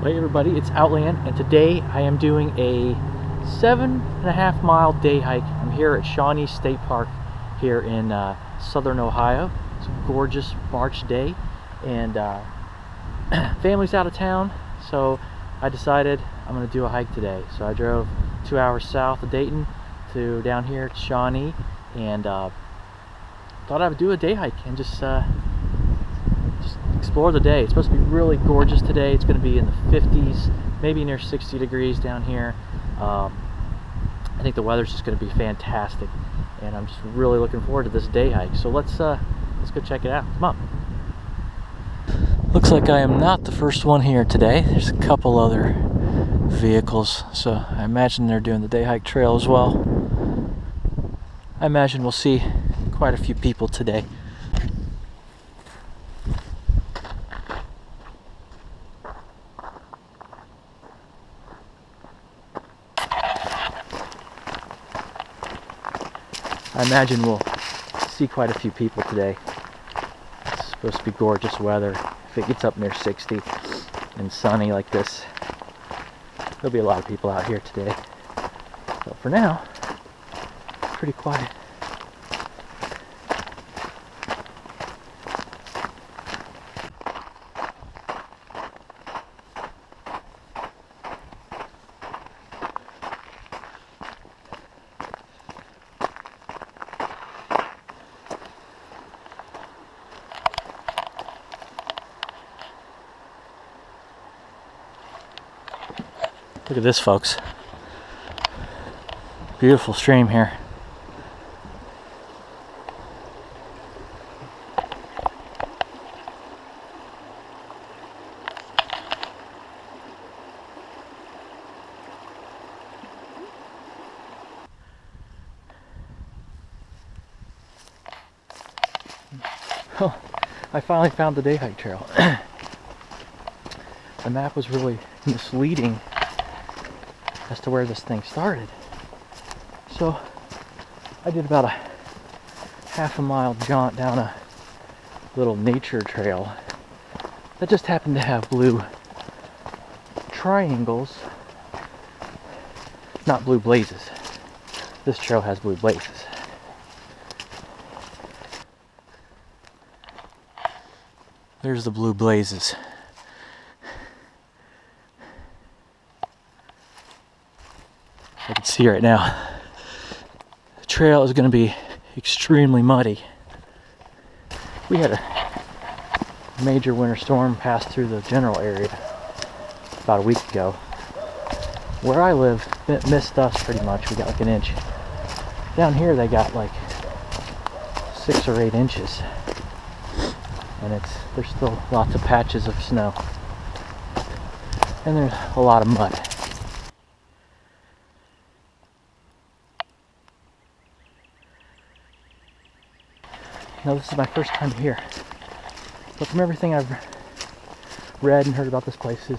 Hey everybody, it's Outland, and today I am doing a 7.5 mile day hike. I'm here at Shawnee State Park here in southern Ohio. It's a gorgeous March day, and family's out of town, so I decided I'm going to do a hike today. So I drove 2 hours south of Dayton to down here to Shawnee, and thought I would do a day hike and just explore the day. It's supposed to be really gorgeous today. It's going to be in the 50s, maybe near 60 degrees down here. I think the weather's just going to be fantastic, and I'm just really looking forward to this day hike. So let's go check it out. Come on. Looks like I am not the first one here today. There's a couple other vehicles, so I imagine they're doing the day hike trail as well. I imagine we'll see quite a few people today. I imagine we'll see quite a few people today. It's supposed to be gorgeous weather. If it gets up near 60 and sunny like this, there'll be a lot of people out here today. But for now, pretty quiet. Look at this, folks. Beautiful stream here. Oh, I finally found the day hike trail. The map was really misleading as to where this thing started. So I did about a half a mile jaunt down a little nature trail that just happened to have blue triangles, not blue blazes. This trail has blue blazes. There's the blue blazes. I can see right now. The trail is going to be extremely muddy. We had a major winter storm pass through the general area about a week ago. Where I live, it missed us pretty much. We got like an inch. Down here they got like 6 or 8 inches. And there's still lots of patches of snow. And there's a lot of mud. Now this is my first time here, but from everything I've read and heard about this place, the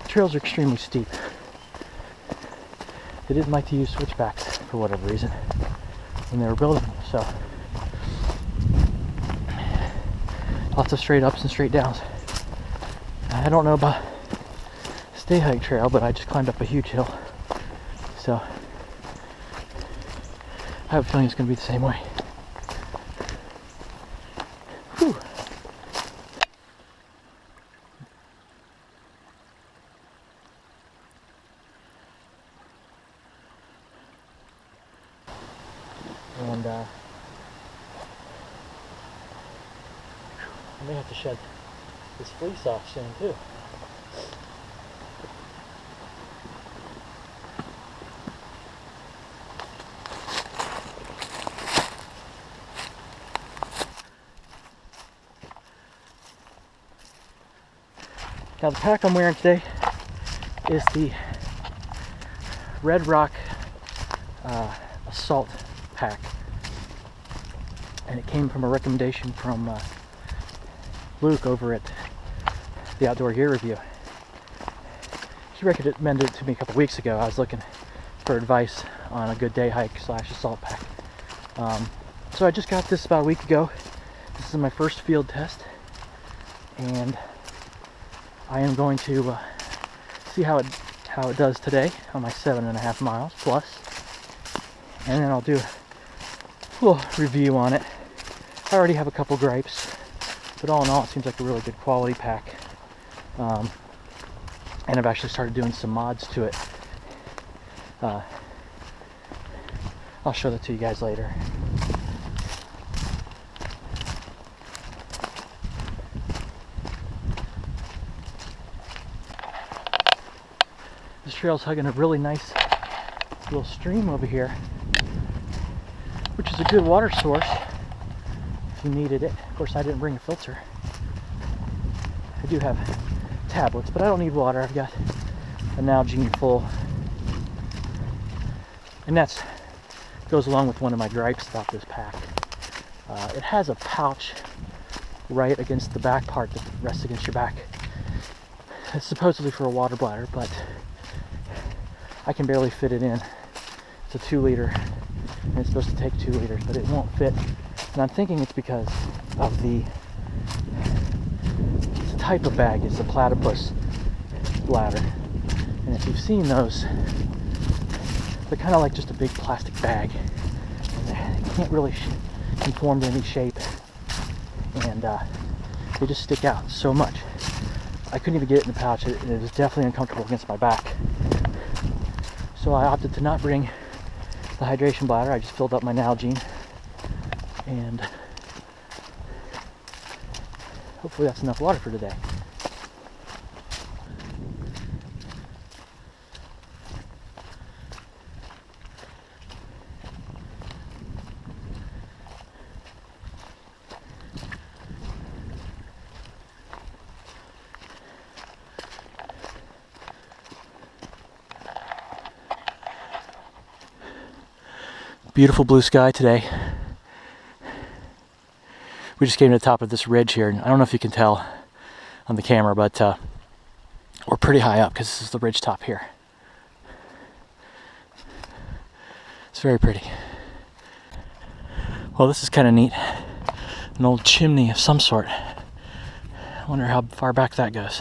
trails are extremely steep. They didn't like to use switchbacks for whatever reason when they were building them, so lots of straight ups and straight downs. I don't know about this day hike trail, but I just climbed up a huge hill, so I have a feeling it's going to be the same way. Whew. And I may have to shed this fleece off soon too. Now the pack I'm wearing today is the Red Rock Assault pack, and it came from a recommendation from Luke over at the Outdoor Gear Review. He recommended it to me a couple weeks ago. I was looking for advice on a good day hike / assault pack. So I just got this about a week ago. This is my first field test, and I am going to see how it does today on my 7.5 miles plus, and then I'll do a little review on it. I already have a couple gripes, but all in all, it seems like a really good quality pack. And I've actually started doing some mods to it. I'll show that to you guys later. This trail's hugging a really nice little stream over here, which is a good water source if you needed it. Of course, I didn't bring a filter. I do have tablets, but I don't need water. I've got a Nalgene full, and that goes along with one of my gripes about this pack. It has a pouch right against the back part that rests against your back. It's supposedly for a water bladder, but I can barely fit it in. It's a 2-liter, and it's supposed to take 2 liters, but it won't fit. And I'm thinking it's because of the type of bag. It's a platypus bladder. And if you've seen those, they're kind of like just a big plastic bag. They can't really conform to any shape, and they just stick out so much. I couldn't even get it in the pouch, and it was definitely uncomfortable against my back. So I opted to not bring the hydration bladder. I just filled up my Nalgene, and hopefully that's enough water for today. Beautiful blue sky today. We just came to the top of this ridge here, and I don't know if you can tell on the camera, but we're pretty high up because this is the ridge top here. It's very pretty. Well, this is kind of neat. An old chimney of some sort. I wonder how far back that goes.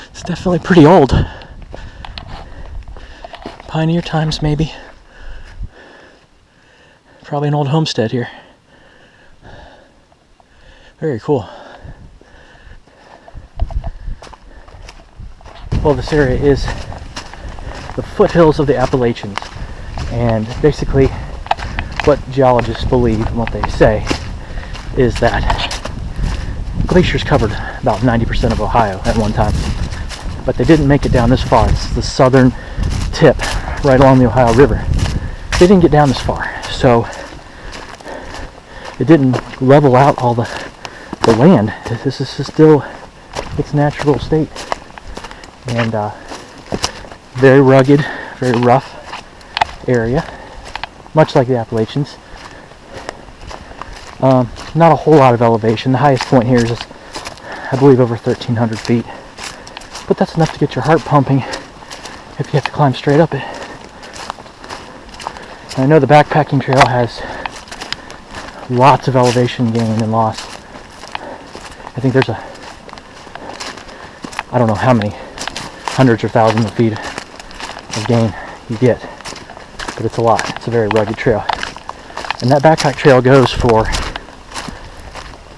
It's definitely pretty old. Pioneer times, maybe. Probably an old homestead here. Very cool. Well, this area is the foothills of the Appalachians, and basically what geologists believe and what they say is that glaciers covered about 90% of Ohio at one time, but they didn't make it down this far. It's the southern tip right along the Ohio River. They didn't get down this far, so it didn't level out all the land. This is still its natural state, and very rugged, very rough area, much like the Appalachians. Not a whole lot of elevation. The highest point here is, I believe, over 1,300 feet, but that's enough to get your heart pumping if you have to climb straight up it. And I know the backpacking trail has lots of elevation gain and loss. I think there's I don't know how many hundreds or thousands of feet of gain you get, but it's a lot. It's a very rugged trail. And that backpack trail goes for,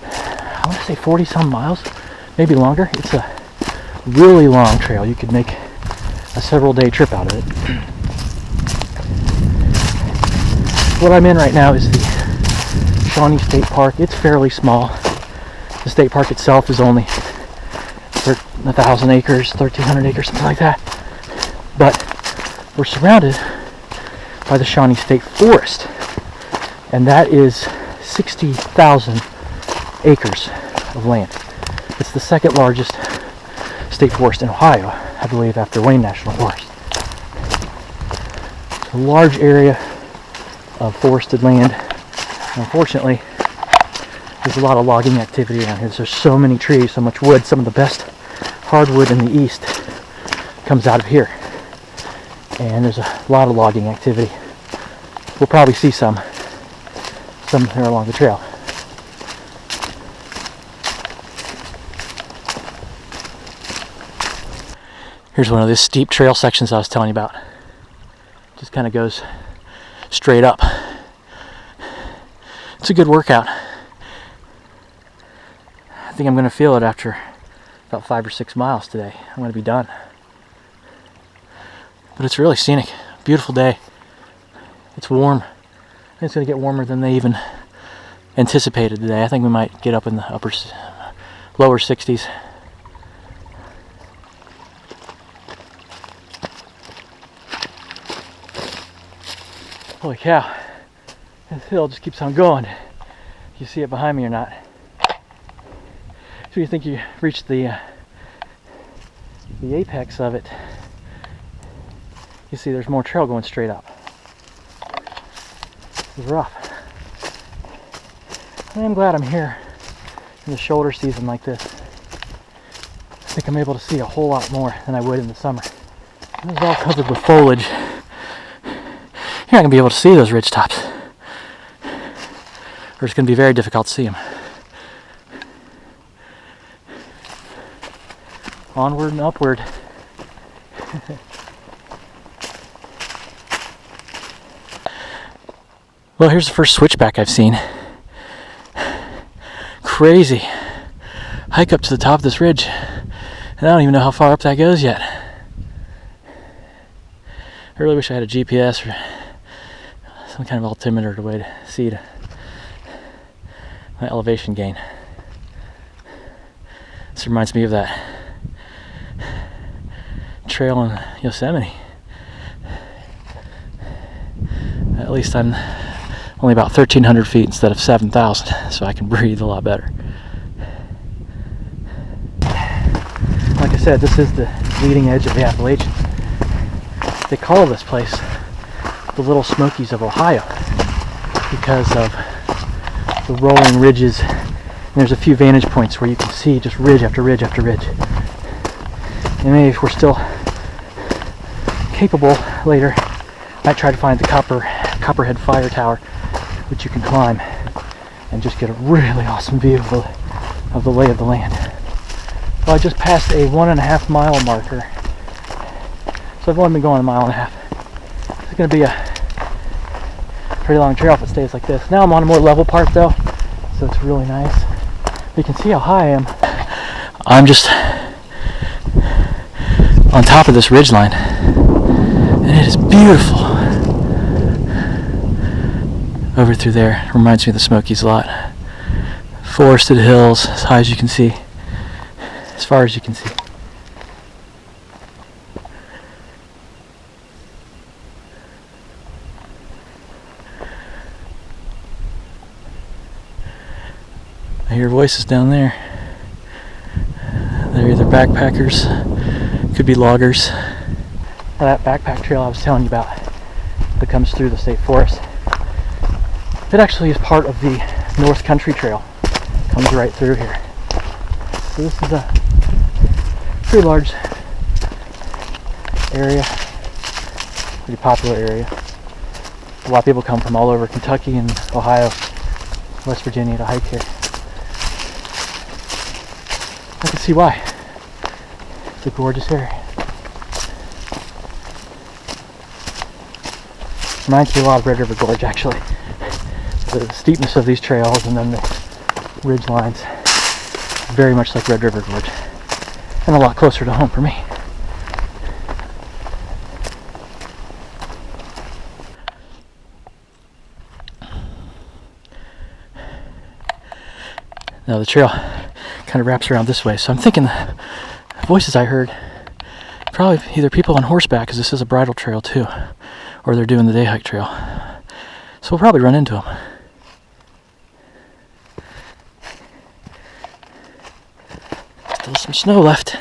I want to say 40 some miles, maybe longer. It's a really long trail. You could make a several day trip out of it. What I'm in right now is the Shawnee State Park. It's fairly small. The state park itself is only 1,000 acres, 1,300 acres, something like that. But we're surrounded by the Shawnee State Forest, and that is 60,000 acres of land. It's the second largest state forest in Ohio, I believe, after Wayne National Forest. It's a large area of forested land. Unfortunately, there's a lot of logging activity around here. There's so many trees, so much wood. Some of the best hardwood in the east comes out of here. And there's a lot of logging activity. We'll probably see some there along the trail. Here's one of these steep trail sections I was telling you about. Just kind of goes straight up. It's a good workout. I think I'm going to feel it after about 5 or 6 miles today. I'm going to be done. But it's really scenic. Beautiful day. It's warm. I think it's going to get warmer than they even anticipated today. I think we might get up in the lower 60s. Holy cow. This hill just keeps on going. You see it behind me or not? So you think you reached the apex of it. You see there's more trail going straight up. This is rough. I am glad I'm here in the shoulder season like this. I think I'm able to see a whole lot more than I would in the summer. This is all covered with foliage. You're not going to be able to see those ridge tops. Or it's going to be very difficult to see them. Onward and upward. Well, here's the first switchback I've seen. Crazy. Hike up to the top of this ridge. And I don't even know how far up that goes yet. I really wish I had a GPS or some kind of altimeter way to see my elevation gain. This reminds me of that trail in Yosemite. At least I'm only about 1,300 feet instead of 7,000, so I can breathe a lot better. Like I said, this is the leading edge of the Appalachians. They call this place the Little Smokies of Ohio because of the rolling ridges. And there's a few vantage points where you can see just ridge after ridge after ridge. And maybe if we're still capable later, I might try to find the Copperhead Fire Tower, which you can climb and just get a really awesome view of the lay of the land. Well, I just passed a 1.5 mile marker, so I've only been going 1.5 miles. It's going to be a pretty long trail if it stays like this. Now I'm on a more level part though, so it's really nice. You can see how high I am. I'm just on top of this ridge line, and it is beautiful. Over through there reminds me of the Smokies a lot. Forested hills as high as you can see, as far as you can see. I hear voices down there. They're either backpackers, could be loggers. That backpack trail I was telling you about that comes through the state forest, it actually is part of the North Country Trail. It comes right through here. So this is a pretty large area, pretty popular area. A lot of people come from all over Kentucky and Ohio, West Virginia to hike here. I can see why. It's a gorgeous area. Reminds me a lot of Red River Gorge, actually. The steepness of these trails and then the ridge lines, very much like Red River Gorge, and a lot closer to home for me. Now the trail kind of wraps around this way, so I'm thinking the voices I heard probably either people on horseback, because this is a bridle trail too, or they're doing the day hike trail. So we'll probably run into them. Still some snow left.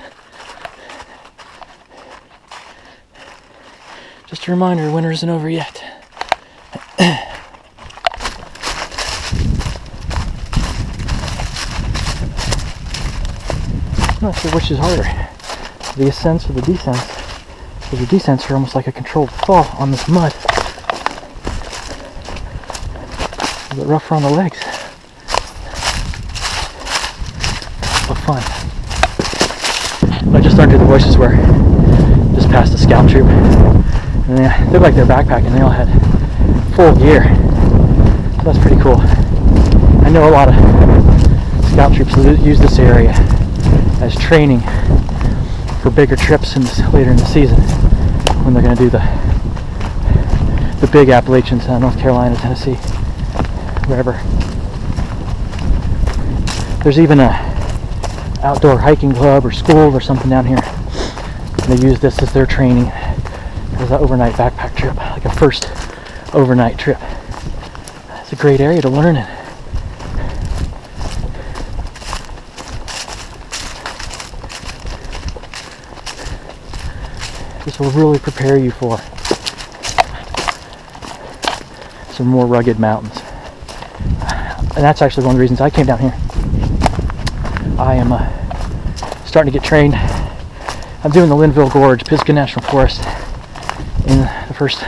Just a reminder, winter isn't over yet. I'm not sure which is harder. the ascents or the descents. Because the descents are almost like a controlled fall on this mud. A bit rougher on the legs, but fun. I just started to do the voices where just past the scout troop, and they looked like they're backpacking. They all had full gear, so that's pretty cool. I know a lot of scout troops use this area as training for bigger trips later in the season when they're going to do the big Appalachians, North Carolina, Tennessee, wherever. There's even a outdoor hiking club or school or something down here. They use this as their training as an overnight backpack trip, like a first overnight trip. It's a great area to learn in. This will really prepare you for some more rugged mountains. And that's actually one of the reasons I came down here. I am starting to get trained. I'm doing the Linville Gorge, Pisgah National Forest in the first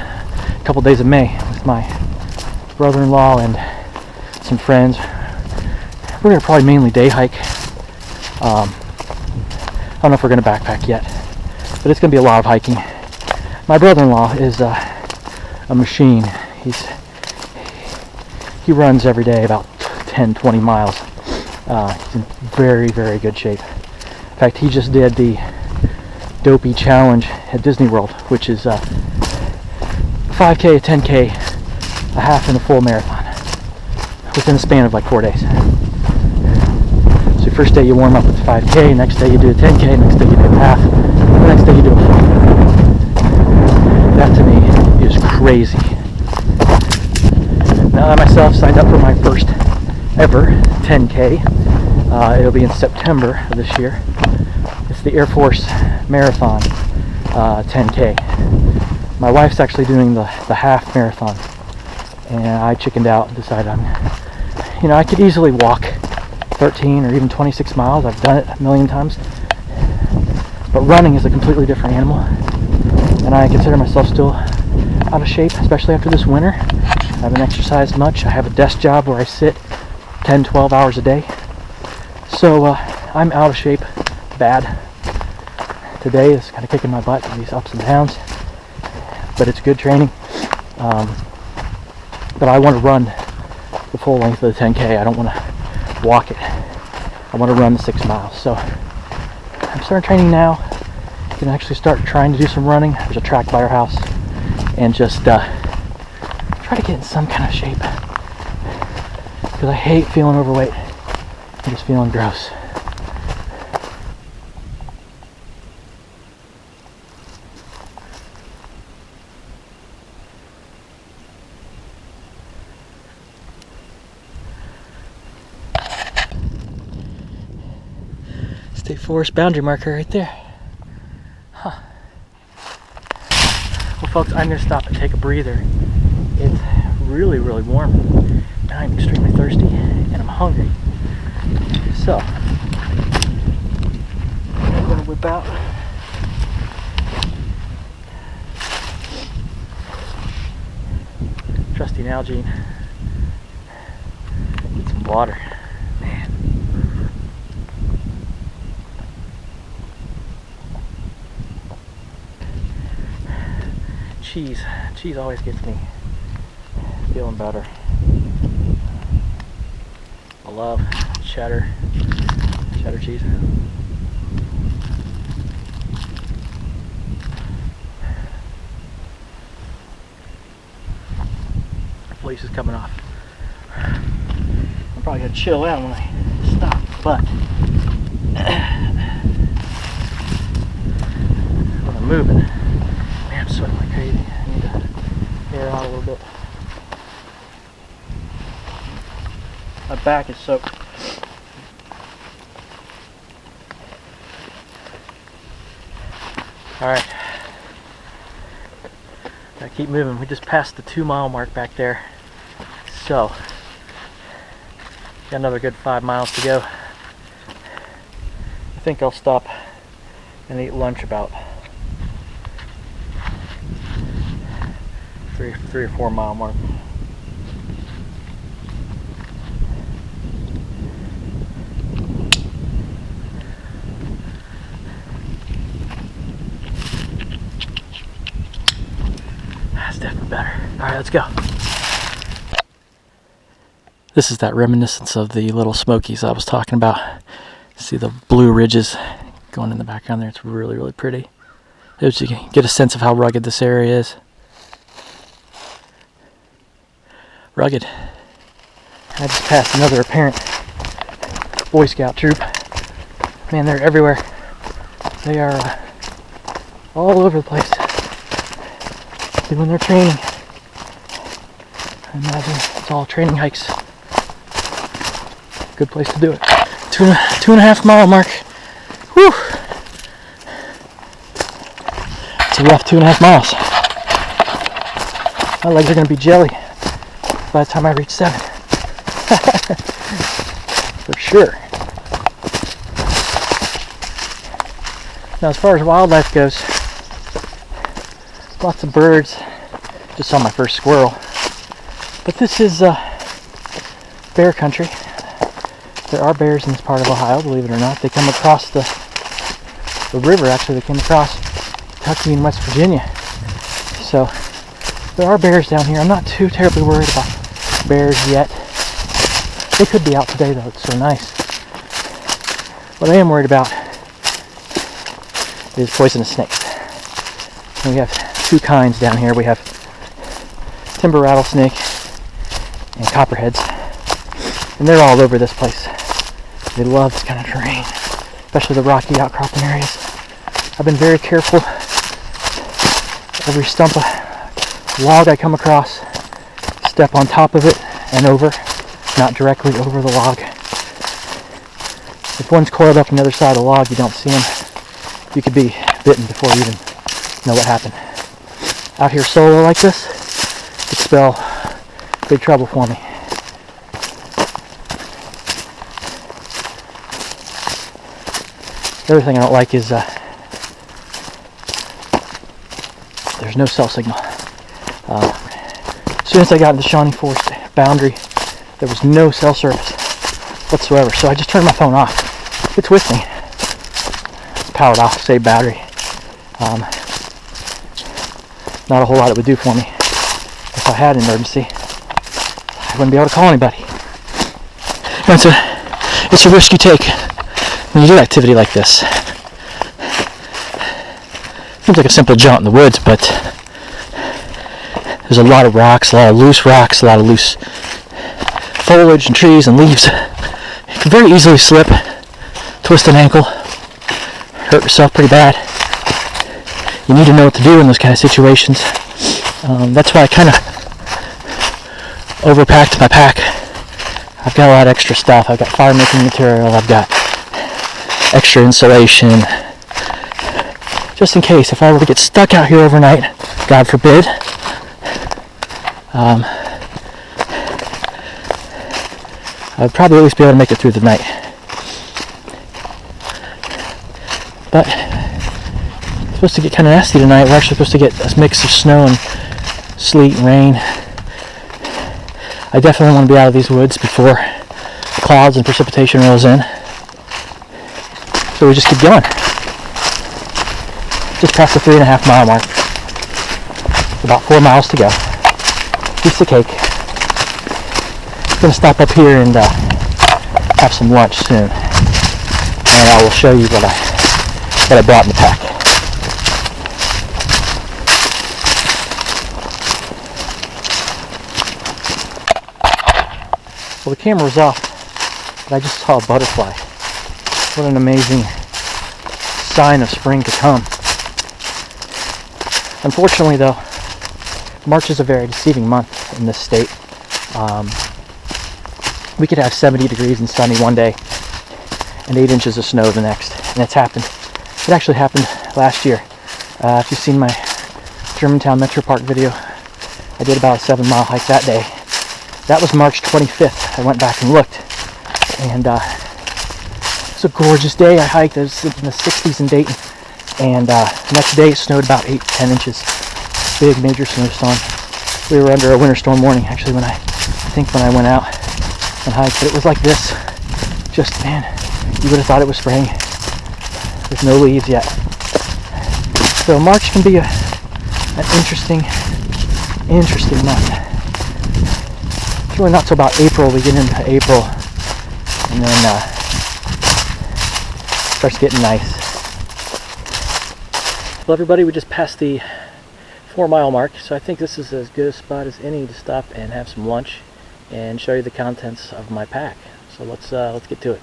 couple days of May with my brother-in-law and some friends. We're going to probably mainly day hike. I don't know if we're going to backpack yet, but it's going to be a lot of hiking. My brother-in-law is a machine. He runs every day about 10-20 miles. He's in very, very good shape. In fact, he just did the Dopey Challenge at Disney World, which is 5K, a 10K, a half, and a full marathon within a span of like 4 days. So first day you warm up with 5K, next day you do a 10K, next day you do a half, the next day you do a full. That to me is crazy. Now I myself signed up for my first ever 10K. It'll be in September of this year. It's the Air Force Marathon 10K. My wife's actually doing the half marathon, and I chickened out and decided I could easily walk 13 or even 26 miles. I've done it a million times, but running is a completely different animal, and I consider myself still out of shape, especially after this winter. I haven't exercised much. I have a desk job where I sit 10-12 hours a day, so I'm out of shape bad. Today is kind of kicking my butt in these ups and downs, but it's good training. But I want to run the full length of the 10K. I don't want to walk it. I want to run the 6 miles. So I'm starting training now. I can actually start trying to do some running. There's a track by our house, and just try to get in some kind of shape, because I hate feeling overweight. I'm just feeling gross. State Forest boundary marker right there. Huh. Well folks, I'm going to stop and take a breather. It's really, really warm. And I'm extremely thirsty and I'm hungry. So, I'm going to whip out trusty Nalgene. Get some water. Man. Cheese always gets me feeling better. I love cheddar cheese. Fleece is coming off. I'm probably gonna chill out when I stop, but when I'm moving, man, I'm sweating like crazy. I need to air out a little bit. My back is soaked. Alright. Gotta keep moving. We just passed the 2 mile mark back there. So, got another good 5 miles to go. I think I'll stop and ate lunch about 3 or 4 mile mark. That's definitely better. Alright, let's go. This is that reminiscence of the little Smokies I was talking about. See the blue ridges going in the background there. It's really, really pretty. There's, you can get a sense of how rugged this area is. Rugged. I just passed another apparent Boy Scout troop. Man, they're everywhere. They are all over the place doing their training. I imagine it's all training hikes. Good place to do it. 2.5 mile mark. Whew. It's a rough 2.5 miles. My legs are going to be jelly by the time I reach 7. For sure. Now as far as wildlife goes, lots of birds. Just saw my first squirrel. But this is bear country. There are bears in this part of Ohio, believe it or not. They come across the river, actually. They came across Kentucky and West Virginia. So there are bears down here. I'm not too terribly worried about bears yet. They could be out today though, it's so nice. What I am worried about is poisonous snakes. And we have 2 kinds down here. We have timber rattlesnake and copperheads. And they're all over this place. They love this kind of terrain, especially the rocky outcropping areas. I've been very careful. Every stump of log I come across, step on top of it and over, not directly over the log. If one's coiled up on the other side of the log, you don't see them. You could be bitten before you even know what happened. Out here solo like this, could spell big trouble for me. The other thing I don't like is there's no cell signal. As soon as I got into the Shawnee Forest boundary, there was no cell service whatsoever. So I just turned my phone off. It's with me. It's powered off, save battery. Not a whole lot it would do for me. If I had an emergency, I wouldn't be able to call anybody. It's a risk you take when you do activity like this. Seems like a simple jaunt in the woods, but there's a lot of rocks, a lot of loose rocks, a lot of loose foliage and trees and leaves. You can very easily slip, twist an ankle, hurt yourself pretty bad. You need to know what to do in those kind of situations. That's why I kind of overpacked my pack. I've got a lot of extra stuff. I've got fire making material. I've got extra insulation. Just in case, if I were to get stuck out here overnight, God forbid, I'd probably at least be able to make it through the night. But it's supposed to get kind of nasty tonight. We're actually supposed to get a mix of snow and sleet and rain. I definitely want to be out of these woods before clouds and precipitation rolls in. So we just keep going. Just past the 3.5 mile mark. About 4 miles to go. Piece of cake. I'm going to stop up here and have some lunch soon. And I will show you what I brought in the pack. Well, the camera was off, but I just saw a butterfly. What an amazing sign of spring to come. Unfortunately, though, March is a very deceiving month in this state. We could have 70 degrees and sunny one day and 8 inches of snow the next, and it's happened. It actually happened last year. If you've seen my Germantown Metro Park video, I did about a 7-mile hike that day. That was March 25th. I went back and looked, and it was a gorgeous day. I hiked. It was in the 60s in Dayton, And next day it snowed about 8-10 inches. Big major snowstorm. We were under a winter storm warning actually when I went out and hiked, but it was like this. Just, man, you would have thought it was spring. There's no leaves yet. So March can be an interesting month. It's really not till about April. We get into April, and then starts getting nice. Well, everybody, we just passed the 4-mile mark, so I think this is as good a spot as any to stop and have some lunch and show you the contents of my pack. So let's get to it.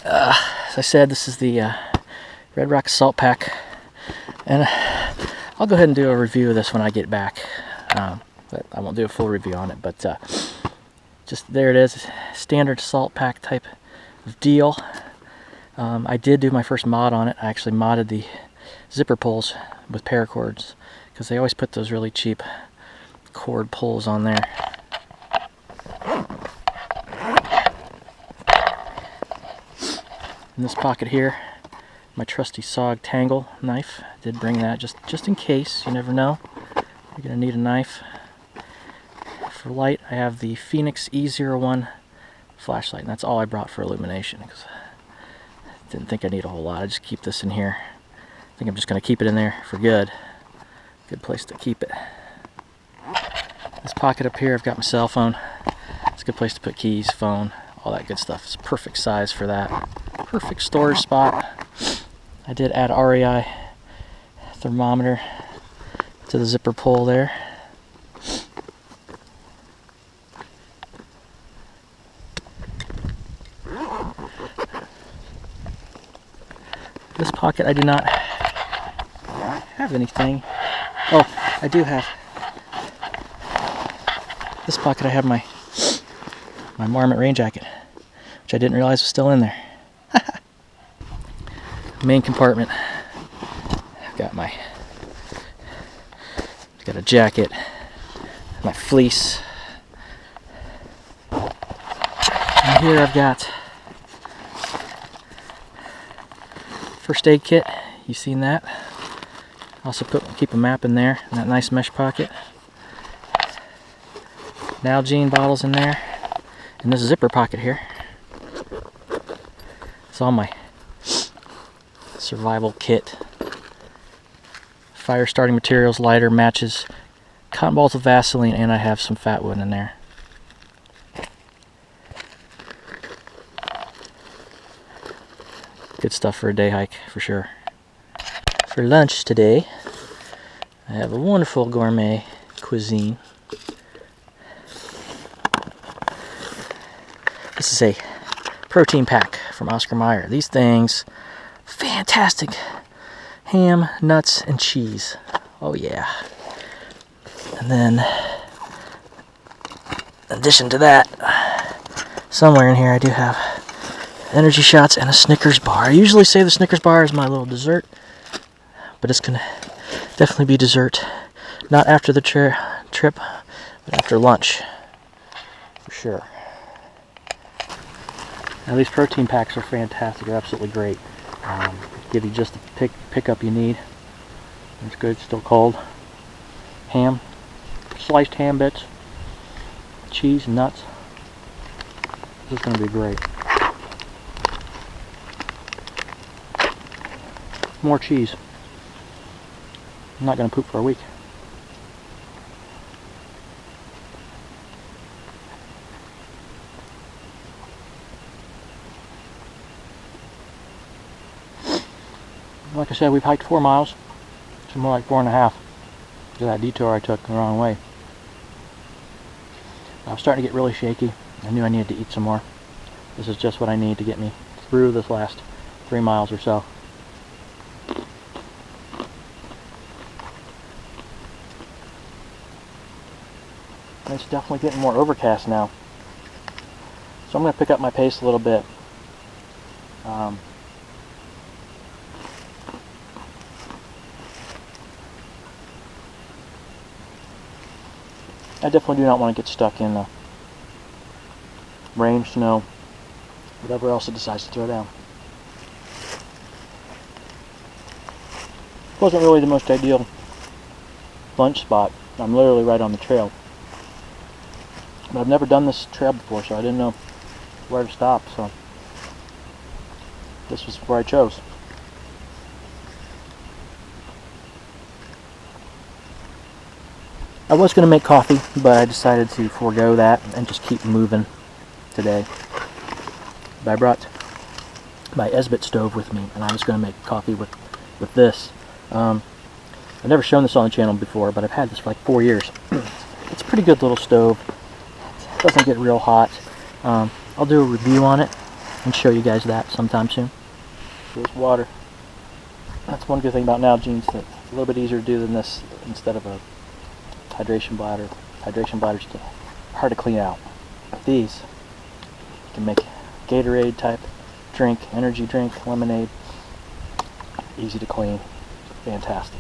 As I said, this is the Red Rock Salt Pack, and I'll go ahead and do a review of this when I get back. But I won't do a full review on it, but just there it is, standard salt pack type of deal. I did do my first mod on it. I actually modded the zipper pulls with paracords because they always put those really cheap cord pulls on there. In this pocket here, my trusty SOG Tangle knife. I did bring that just in case. You never know. You're gonna need a knife. For light, I have the Phoenix E01 flashlight, and that's all I brought for illumination because I didn't think I need a whole lot. I just keep this in here. I think I'm just gonna keep it in there for good. Good place to keep it. This pocket up here, I've got my cell phone. It's a good place to put keys, phone, all that good stuff. It's a perfect size for that. Perfect storage spot. I did add REI thermometer to the zipper pull there. This pocket I do not have anything. Oh, I do have. This pocket I have my Marmot rain jacket, which I didn't realize was still in there. Main compartment. I've got a jacket, my fleece. And here I've got first aid kit. You've seen that. Also keep a map in there in that nice mesh pocket. Nalgene bottles in there. And this zipper pocket here. It's all my survival kit. Fire starting materials, lighter, matches, cotton balls of Vaseline, and I have some fat wood in there. Good stuff for a day hike, for sure. For lunch today, I have a wonderful gourmet cuisine. This is a protein pack from Oscar Mayer. These things, fantastic. Ham, nuts, and cheese. Oh yeah. And then, in addition to that, somewhere in here I do have energy shots and a Snickers bar. I usually say the Snickers bar is my little dessert, but it's gonna definitely be dessert. Not after the trip, but after lunch, for sure. Now these protein packs are fantastic. They're absolutely great. Give you just the pickup you need. It's good, still cold. Ham, sliced ham bits, cheese, nuts. This is going to be great. More cheese. I'm not going to poop for a week. Like I said, we've hiked 4 miles. It's more like 4.5 because of that detour I took the wrong way. I was starting to get really shaky. I knew I needed to eat some more. This is just what I need to get me through this last 3 miles or so. And it's definitely getting more overcast now. So I'm going to pick up my pace a little bit. I definitely do not want to get stuck in the rain, snow, whatever else it decides to throw down. Wasn't really the most ideal lunch spot. I'm literally right on the trail. But I've never done this trail before, so I didn't know where to stop, so this was where I chose. I was going to make coffee, but I decided to forego that and just keep moving today. But I brought my Esbit stove with me, and I was going to make coffee with this. I've never shown this on the channel before, but I've had this for like 4 years. It's a pretty good little stove. It doesn't get real hot. I'll do a review on it and show you guys that sometime soon. There's water. That's one good thing about Nalgene's, that it's a little bit easier to do than this instead of a hydration bladder. Hydration bladders are hard to clean out. These, you can make Gatorade type drink, energy drink, lemonade. Easy to clean. Fantastic.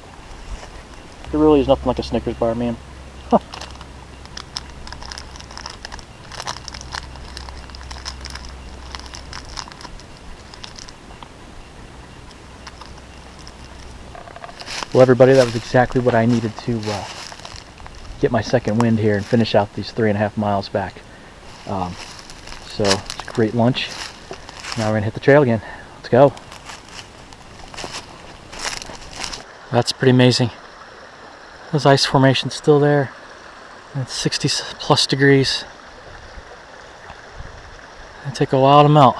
There really is nothing like a Snickers bar, man. Huh. Well, everybody, that was exactly what I needed to get my second wind here and finish out these 3.5 miles back. So it's a great lunch. Now we're gonna hit the trail again. Let's go. That's pretty amazing. Those ice formations still there. And it's 60 plus degrees. They take a while to melt.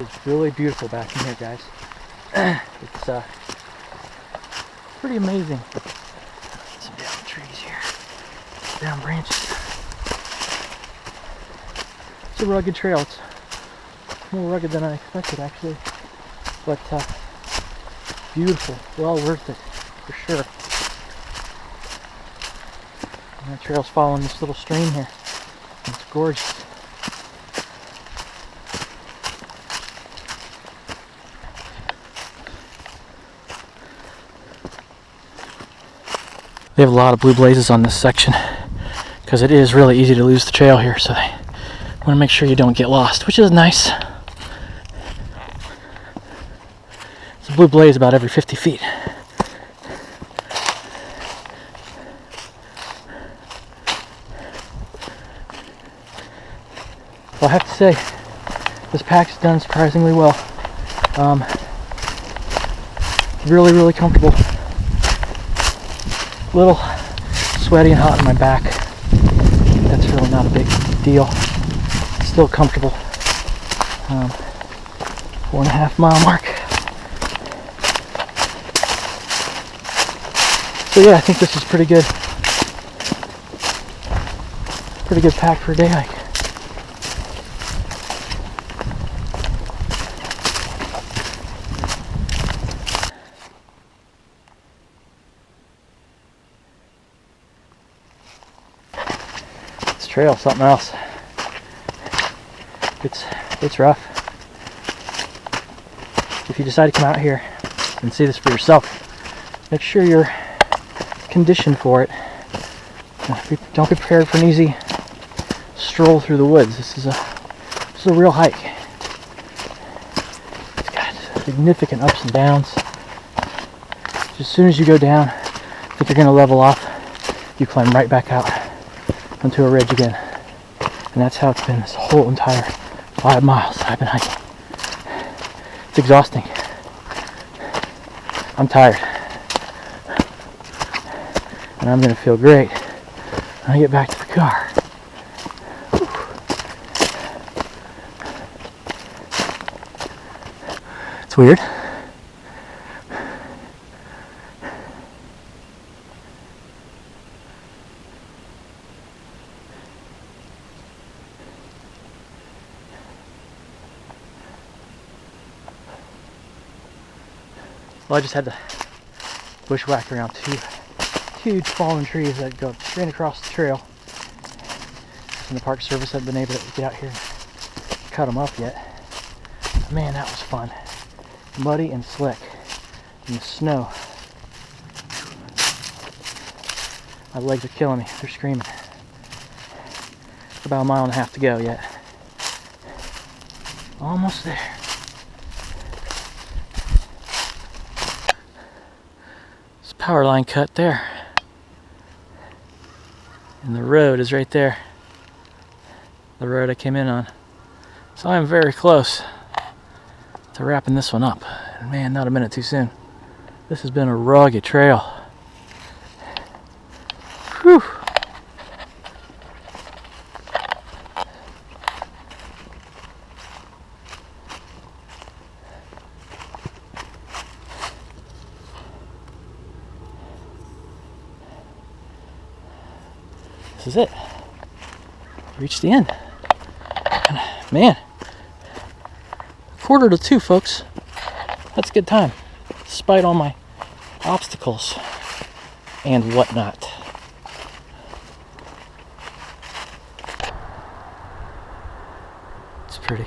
It's really beautiful back in here, guys. It's pretty amazing. Some down trees here, down branches. It's a rugged trail. It's more rugged than I expected, actually, but beautiful. Well worth it for sure. And that trail's following this little stream here. It's gorgeous. They have a lot of blue blazes on this section because it is really easy to lose the trail here, so they want to make sure you don't get lost, which is nice. It's a blue blaze about every 50 feet. Well, I have to say, this pack's done surprisingly well. Really, really comfortable. A little sweaty and hot in my back. That's really not a big deal. Still comfortable. 4.5 mile mark. So yeah, I think this is pretty good. Pretty good pack for a day hike. Trail, something else. It's rough. If you decide to come out here and see this for yourself, make sure you're conditioned for it. Don't be prepared for an easy stroll through the woods. This is a real hike. It's got significant ups and downs. As soon as you go down, I think you're going to level off. You climb right back out onto a ridge again. And that's how it's been this whole entire 5 miles I've been hiking. It's exhausting. I'm tired. And I'm going to feel great when I get back to the car. It's weird. Well, I just had to bushwhack around two huge fallen trees that go straight across the trail. And the Park Service hasn't been able to get out here and cut them up yet. Man, that was fun. Muddy and slick in the snow. My legs are killing me. They're screaming. About a mile and a half to go yet. Almost there. There's a power line cut there. And the road is right there. The road I came in on. So I'm very close to wrapping this one up. And man, not a minute too soon. This has been a rugged trail. Whew. This is it. Reached the end. And man, 1:45, folks. That's a good time, despite all my obstacles and whatnot. It's pretty.